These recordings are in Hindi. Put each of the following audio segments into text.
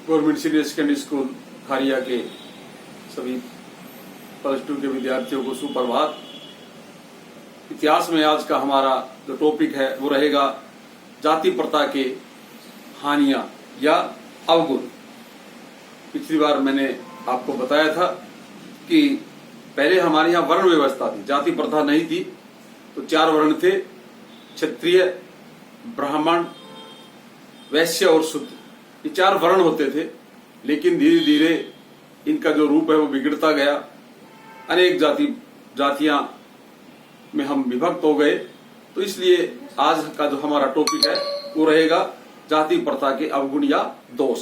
गवर्नमेंट सीनियर सेकेंडरी स्कूल खारिया के सभी +2 के विद्यार्थियों को सुप्रभात। इतिहास में आज का हमारा जो टॉपिक है वो रहेगा जाति प्रथा के हानियां या अवगुण। पिछली बार मैंने आपको बताया था कि पहले हमारे यहाँ वर्ण व्यवस्था थी, जाति प्रथा नहीं थी। तो 4 वर्ण थे, क्षत्रिय, ब्राह्मण, वैश्य और शूद्र। ये 4 वर्ण होते थे, लेकिन धीरे धीरे इनका जो रूप है वो बिगड़ता गया। अनेक जातियां में हम विभक्त हो गए। तो इसलिए आज का जो हमारा टॉपिक है वो रहेगा जाति प्रथा के अवगुण या दोष।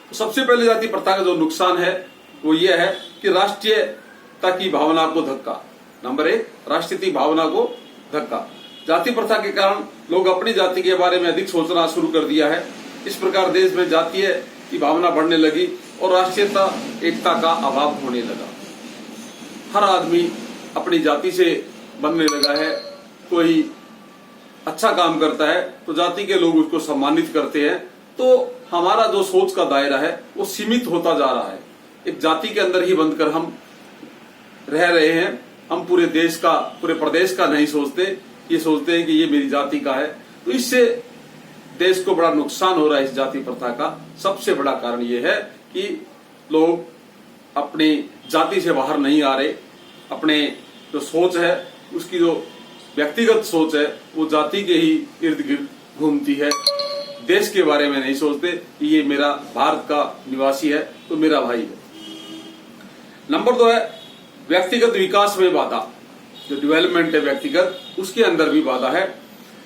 तो सबसे पहले जाति प्रथा का जो नुकसान है वो ये है कि राष्ट्रीयता की भावना को धक्का। नंबर 1, राष्ट्रीय भावना को धक्का। जाति प्रथा के कारण लोग अपनी जाति के बारे में अधिक सोचना शुरू कर दिया है। इस प्रकार देश में जातीय की भावना बढ़ने लगी और राष्ट्रीयता एकता का अभाव होने लगा। हर आदमी अपनी जाति से बनने लगा है। कोई अच्छा काम करता है तो जाति के लोग उसको सम्मानित करते हैं। तो हमारा जो सोच का दायरा है वो सीमित होता जा रहा है। एक जाति के अंदर ही बंधकर हम रह रहे हैं। हम पूरे देश का, पूरे प्रदेश का नहीं सोचते, ये सोचते हैं कि ये मेरी जाति का है। तो इससे देश को बड़ा नुकसान हो रहा है। इस जाति प्रथा का सबसे बड़ा कारण ये है कि लोग अपनी जाति से बाहर नहीं आ रहे। अपने जो सोच है, उसकी जो व्यक्तिगत सोच है वो जाति के ही इर्द गिर्द घूमती है। देश के बारे में नहीं सोचते कि ये मेरा भारत का निवासी है तो मेरा भाई है। नंबर 2 है व्यक्तिगत विकास में बाधा। जो डेवलपमेंट है व्यक्तिगत, उसके अंदर भी बाधा है।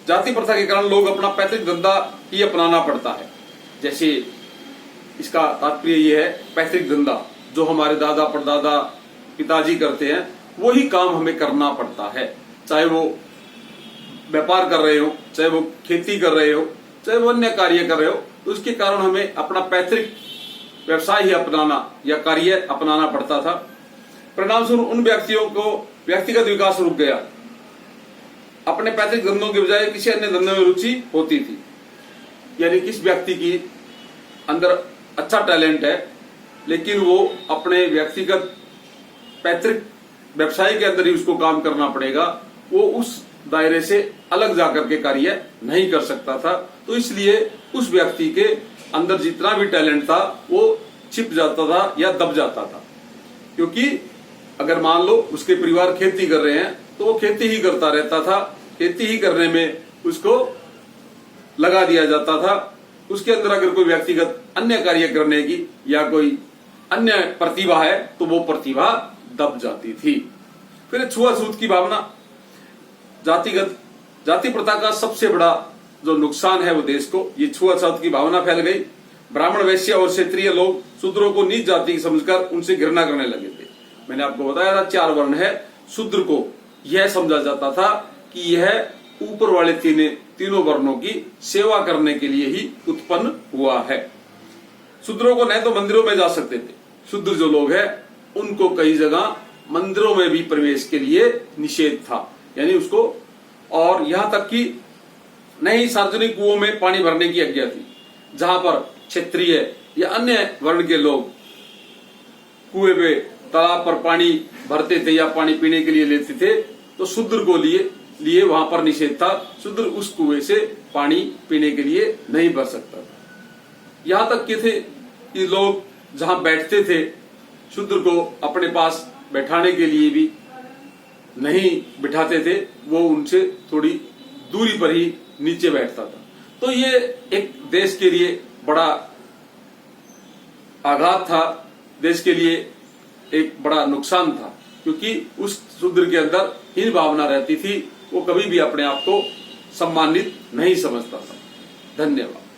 जाति प्रथा के कारण लोग अपना पैतृक धंधा ही अपनाना पड़ता है। जैसे इसका तात्पर्य ये है, पैतृक धंधा जो हमारे दादा परदादा पिताजी करते हैं वही काम हमें करना पड़ता है। चाहे वो व्यापार कर रहे हो, चाहे वो खेती कर रहे हो, चाहे वो अन्य कार्य कर रहे हो, तो उसके कारण हमें अपना पैतृक व्यवसाय ही अपनाना या कार्य अपनाना पड़ता था। परिणाम स्वरूप उन व्यक्तियों को व्यक्तिगत विकास रुक गया। अपने पैतृक धंधों के बजाय किसी अन्य धंधे में रुचि होती थी। यानी किस व्यक्ति की अंदर अच्छा टैलेंट है, लेकिन वो अपने व्यक्तिगत पैतृक व्यवसाय के अंदर ही उसको काम करना पड़ेगा। वो उस दायरे से अलग जाकर के कार्य नहीं कर सकता था। तो इसलिए उस व्यक्ति के अंदर जितना भी टैलेंट था वो छिप जाता था या दब जाता था। क्योंकि अगर मान लो उसके परिवार खेती कर रहे हैं तो वो खेती ही करता रहता था। खेती ही करने में उसको लगा दिया जाता था। उसके अंदर अगर कोई व्यक्तिगत अन्य कार्य करने की या कोई अन्य प्रतिभा है तो वो प्रतिभा दब जाती थी। फिर छुआछूत की भावना। जाति प्रथा का सबसे बड़ा जो नुकसान है वो देश को, ये छुआछूत की भावना फैल गई। ब्राह्मण, वैश्य और क्षेत्रीय लोग शूद्रों को नीच जाति समझकर उनसे घृणा करने लगे थे। मैंने आपको बताया था 4 वर्ण है। शूद्र को यह समझा जाता था कि यह ऊपर वाले तीनों वर्णों की सेवा करने के लिए ही उत्पन्न हुआ है। शूद्रों को न तो मंदिरों में जा सकते थे, शूद्र जो लोग हैं उनको कई जगह मंदिरों में भी प्रवेश के लिए निषेध था। यानी उसको, और यहां तक कि नहीं सार्वजनिक कुओं में पानी भरने की आज्ञा थी। जहां पर क्षत्रिय या अन्य वर्ण के लोग कुएं पे, तालाब पर पानी भरते थे या पानी पीने के लिए लेते थे, तो शूद्र को लिए वहां पर निषेध था। शूद्र उस कुएं से पानी पीने के लिए नहीं भर सकता था। यहां तक कि लोग जहां बैठते थे, शूद्र को अपने पास बैठाने के लिए भी नहीं बिठाते थे। वो उनसे थोड़ी दूरी पर ही नीचे बैठता था। तो ये एक देश के लिए बड़ा आघात था, देश के लिए एक बड़ा नुकसान था। क्योंकि उस शूद्र के अंदर हीन भावना रहती थी, वो कभी भी अपने आप को सम्मानित नहीं समझता था। धन्यवाद।